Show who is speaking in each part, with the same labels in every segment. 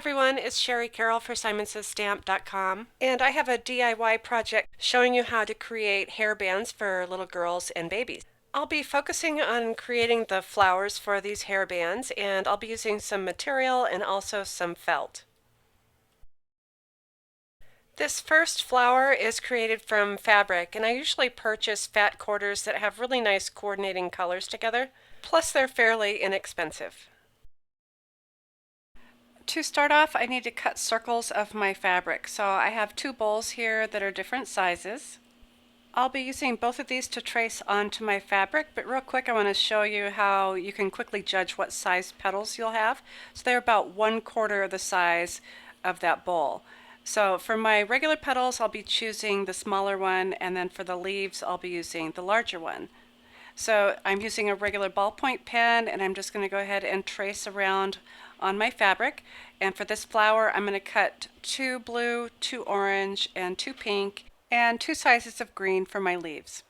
Speaker 1: everyone, it's Shari Carroll for SimonsStamp.com, and I have a DIY project showing you how to create hairbands for little girls and babies. I'll be focusing on creating the flowers for these hairbands, and I'll be using some material and also some felt. This first flower is created from fabric, and I usually purchase fat quarters that have really nice coordinating colors together, plus they're fairly inexpensive. To start off, I need to cut circles of my fabric. So I have two bowls here that are different sizes. I'll be using both of these to trace onto my fabric, but real quick I want to show you how you can quickly judge what size petals you'll have. So they're about 1/4 of the size of that bowl. So for my regular petals I'll be choosing the smaller one, and then for the leaves I'll be using the larger one. So I'm using a regular ballpoint pen, and I'm just going to go ahead and trace around on my fabric. And for this flower I'm going to cut 2 blue, 2 orange, and 2 pink, and 2 sizes of green for my leaves.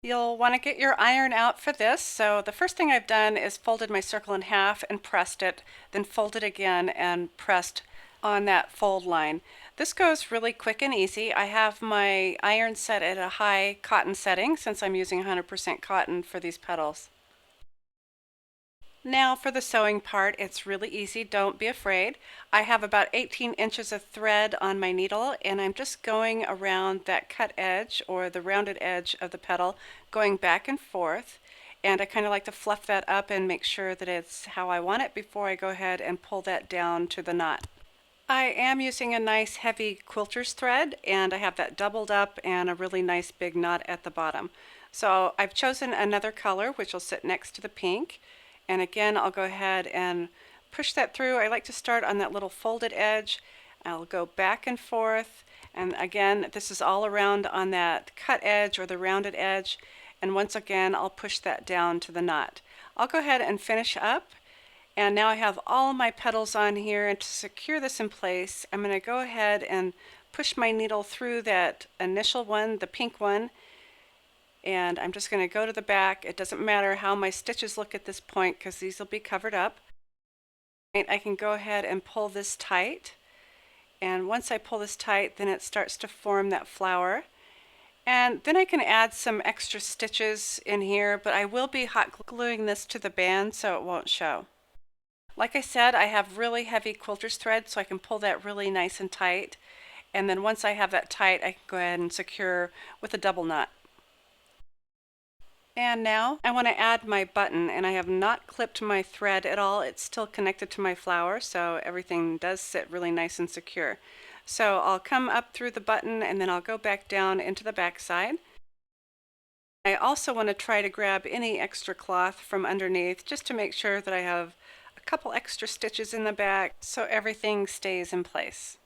Speaker 1: You'll want to get your iron out for this. So the first thing I've done is folded my circle in half and pressed it, then folded again and pressed on that fold line. This goes really quick and easy. I have my iron set at a high cotton setting since I'm using 100% cotton for these petals. Now for the sewing part, it's really easy, don't be afraid. I have about 18 inches of thread on my needle, and I'm just going around that cut edge or the rounded edge of the petal, going back and forth. And I kind of like to fluff that up and make sure that it's how I want it before I go ahead and pull that down to the knot. I am using a nice heavy quilter's thread, and I have that doubled up and a really nice big knot at the bottom. So I've chosen another color which will sit next to the pink, and again I'll go ahead and push that through. I like to start on that little folded edge. I'll go back and forth, and again this is all around on that cut edge or the rounded edge, and once again I'll push that down to the knot. I'll go ahead and finish up. And now I have all my petals on here, and to secure this in place I'm going to go ahead and push my needle through that initial one, the pink one, and I'm just going to go to the back. It doesn't matter how my stitches look at this point because these will be covered up. I can go ahead and pull this tight, and once I pull this tight then it starts to form that flower. And then I can add some extra stitches in here, but I will be hot gluing this to the band so it won't show. Like I said, I have really heavy quilter's thread, so I can pull that really nice and tight. And then once I have that tight, I can go ahead and secure with a double knot. And now I want to add my button, and I have not clipped my thread at all. It's still connected to my flower, so everything does sit really nice and secure. So I'll come up through the button, and then I'll go back down into the back side. I also want to try to grab any extra cloth from underneath just to make sure that I have couple extra stitches in the back so everything stays in place.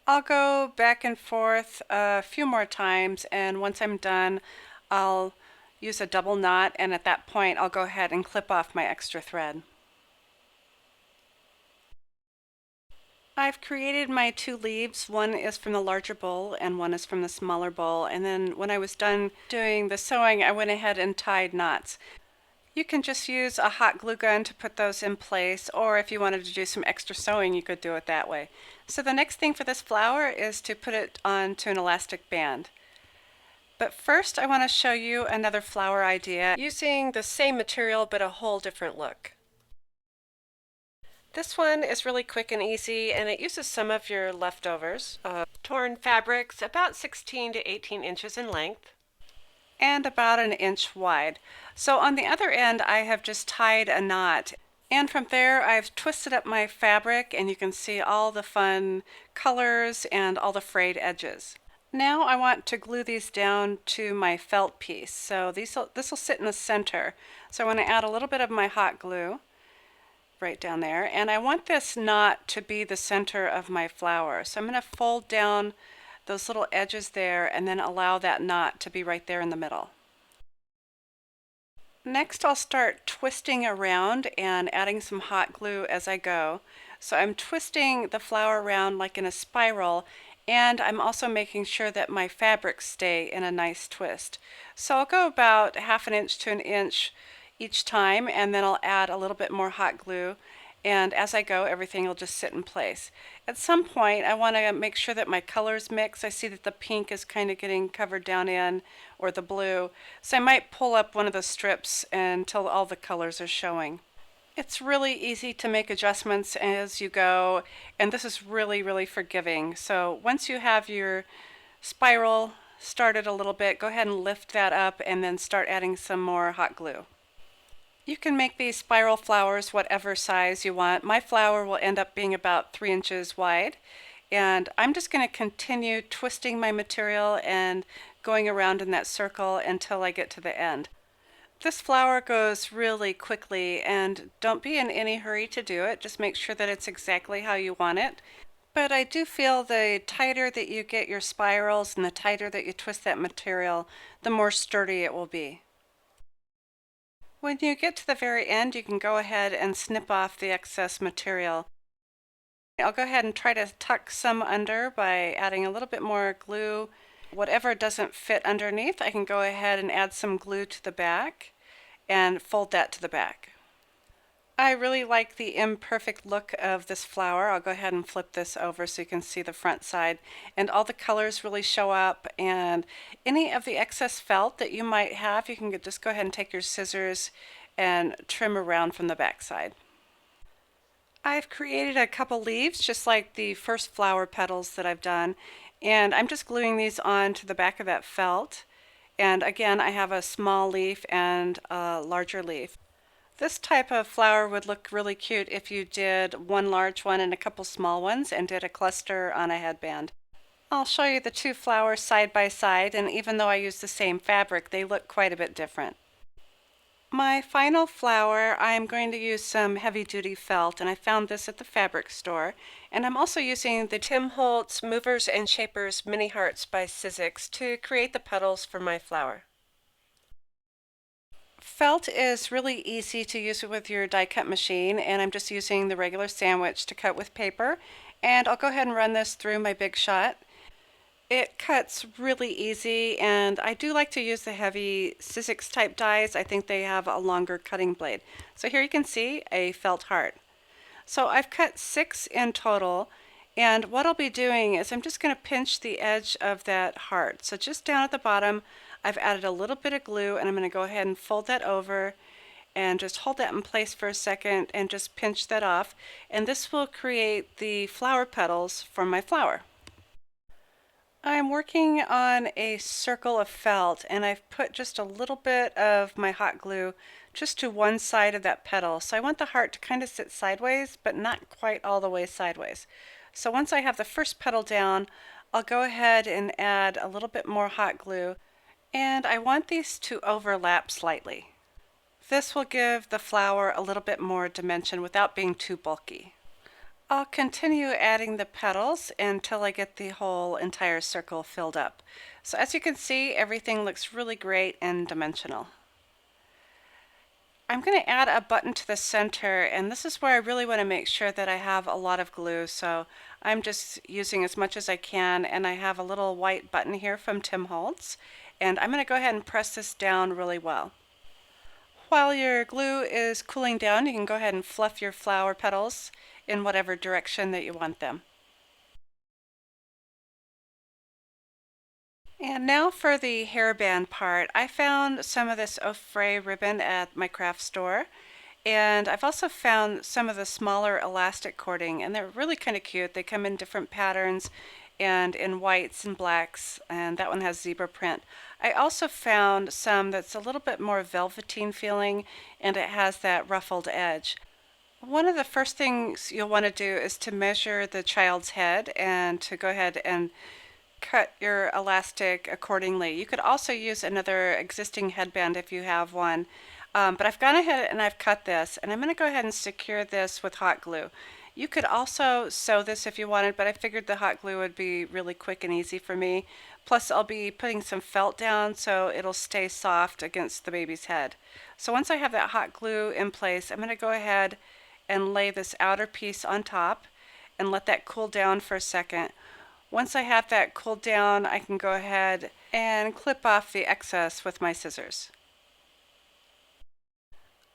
Speaker 1: I'll go back and forth a few more times, and once I'm done I'll use a double knot, and at that point I'll go ahead and clip off my extra thread. I've created my 2 leaves. One is from the larger bowl and one is from the smaller bowl, and then when I was done doing the sewing I went ahead and tied knots. You can just use a hot glue gun to put those in place, or if you wanted to do some extra sewing you could do it that way. So the next thing for this flower is to put it onto an elastic band. But first I want to show you another flower idea using the same material but a whole different look. This one is really quick and easy, and it uses some of your leftovers. Torn fabrics about 16 to 18 inches in length and about 1 inch wide. So on the other end I have just tied a knot, and from there I've twisted up my fabric, and you can see all the fun colors and all the frayed edges. Now I want to glue these down to my felt piece. So this will sit in the center. So I want to add a little bit of my hot glue right down there, and I want this knot to be the center of my flower. So I'm going to fold down those little edges there and then allow that knot to be right there in the middle. Next I'll start twisting around and adding some hot glue as I go. So I'm twisting the flower around like in a spiral, and I'm also making sure that my fabrics stay in a nice twist. So I'll go about 1/2 inch to 1 inch each time, and then I'll add a little bit more hot glue and as I go, everything will just sit in place. At some point, I want to make sure that my colors mix. I see that the pink is kind of getting covered down in, or the blue, so I might pull up one of the strips until all the colors are showing. It's really easy to make adjustments as you go, and this is really, really forgiving. So once you have your spiral started a little bit, go ahead and lift that up and then start adding some more hot glue. You can make these spiral flowers whatever size you want. My flower will end up being about 3 inches wide, and I'm just going to continue twisting my material and going around in that circle until I get to the end. This flower goes really quickly, and don't be in any hurry to do it. Just make sure that it's exactly how you want it. But I do feel the tighter that you get your spirals and the tighter that you twist that material, the more sturdy it will be. When you get to the very end, you can go ahead and snip off the excess material. I'll go ahead and try to tuck some under by adding a little bit more glue. Whatever doesn't fit underneath, I can go ahead and add some glue to the back and fold that to the back. I really like the imperfect look of this flower. I'll go ahead and flip this over so you can see the front side, and all the colors really show up, and any of the excess felt that you might have, you can just go ahead and take your scissors and trim around from the back side. I've created a couple leaves just like the first flower petals that I've done, and I'm just gluing these on to the back of that felt. And again, I have a small leaf and a larger leaf. This type of flower would look really cute if you did one large one and a couple small ones and did a cluster on a headband. I'll show you the two flowers side by side, and even though I use the same fabric, they look quite a bit different. My final flower, I'm going to use some heavy duty felt, and I found this at the fabric store. And I'm also using the Tim Holtz Movers and Shapers Mini Hearts by Sizzix to create the petals for my flower. Felt is really easy to use with your die cut machine, and I'm just using the regular sandwich to cut with paper. And I'll go ahead and run this through my Big Shot. It cuts really easy, and I do like to use the heavy Sizzix type dies. I think they have a longer cutting blade. So here you can see a felt heart. So I've cut 6 in total, and what I'll be doing is I'm just going to pinch the edge of that heart. So just down at the bottom, I've added a little bit of glue, and I'm going to go ahead and fold that over and just hold that in place for a second and just pinch that off. And this will create the flower petals for my flower. I'm working on a circle of felt, and I've put just a little bit of my hot glue just to one side of that petal. So I want the heart to kind of sit sideways, but not quite all the way sideways. So once I have the first petal down, I'll go ahead and add a little bit more hot glue, and I want these to overlap slightly. This will give the flower a little bit more dimension without being too bulky. I'll continue adding the petals until I get the whole entire circle filled up. So as you can see, everything looks really great and dimensional. I'm going to add a button to the center, and this is where I really want to make sure that I have a lot of glue, so I'm just using as much as I can, and I have a little white button here from Tim Holtz, and I'm going to go ahead and press this down really well. While your glue is cooling down, you can go ahead and fluff your flower petals in whatever direction that you want them. And now for the hairband part. I found some of this fray ribbon at my craft store, and I've also found some of the smaller elastic cording, and they're really kind of cute. They come in different patterns and in whites and blacks, and that one has zebra print. I also found some that's a little bit more velveteen feeling, and it has that ruffled edge. One of the first things you'll want to do is to measure the child's head and to go ahead and cut your elastic accordingly. You could also use another existing headband if you have one, but I've gone ahead and I've cut this, and I'm going to go ahead and secure this with hot glue. You could also sew this if you wanted, but I figured the hot glue would be really quick and easy for me. Plus I'll be putting some felt down so it'll stay soft against the baby's head. So once I have that hot glue in place, I'm going to go ahead and lay this outer piece on top and let that cool down for a second. Once I have that cooled down, I can go ahead and clip off the excess with my scissors.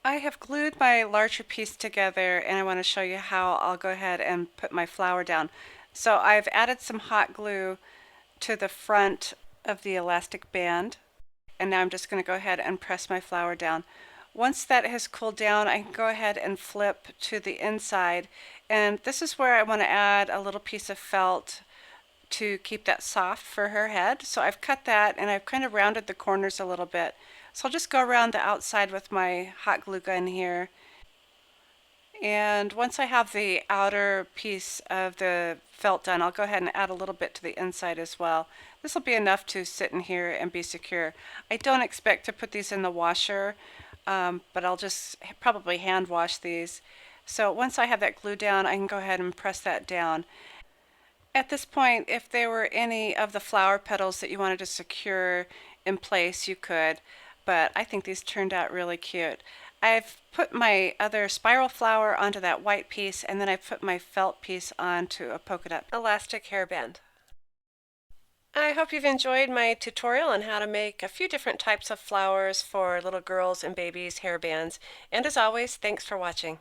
Speaker 1: I have glued my larger piece together and I want to show you how I'll go ahead and put my flower down. So I've added some hot glue to the front of the elastic band, and now I'm just going to go ahead and press my flower down. Once that has cooled down, I can go ahead and flip to the inside, and this is where I want to add a little piece of felt to keep that soft for her head. So I've cut that and I've kind of rounded the corners a little bit. So I'll just go around the outside with my hot glue gun here. And once I have the outer piece of the felt done, I'll go ahead and add a little bit to the inside as well. This will be enough to sit in here and be secure. I don't expect to put these in the washer, but I'll just probably hand wash these. So once I have that glue down, I can go ahead and press that down. At this point, if there were any of the flower petals that you wanted to secure in place, you could, but I think these turned out really cute. I've put my other spiral flower onto that white piece, and then I put my felt piece onto a polka dot elastic hairband. I hope you've enjoyed my tutorial on how to make a few different types of flowers for little girls and babies' hairbands. And as always, thanks for watching.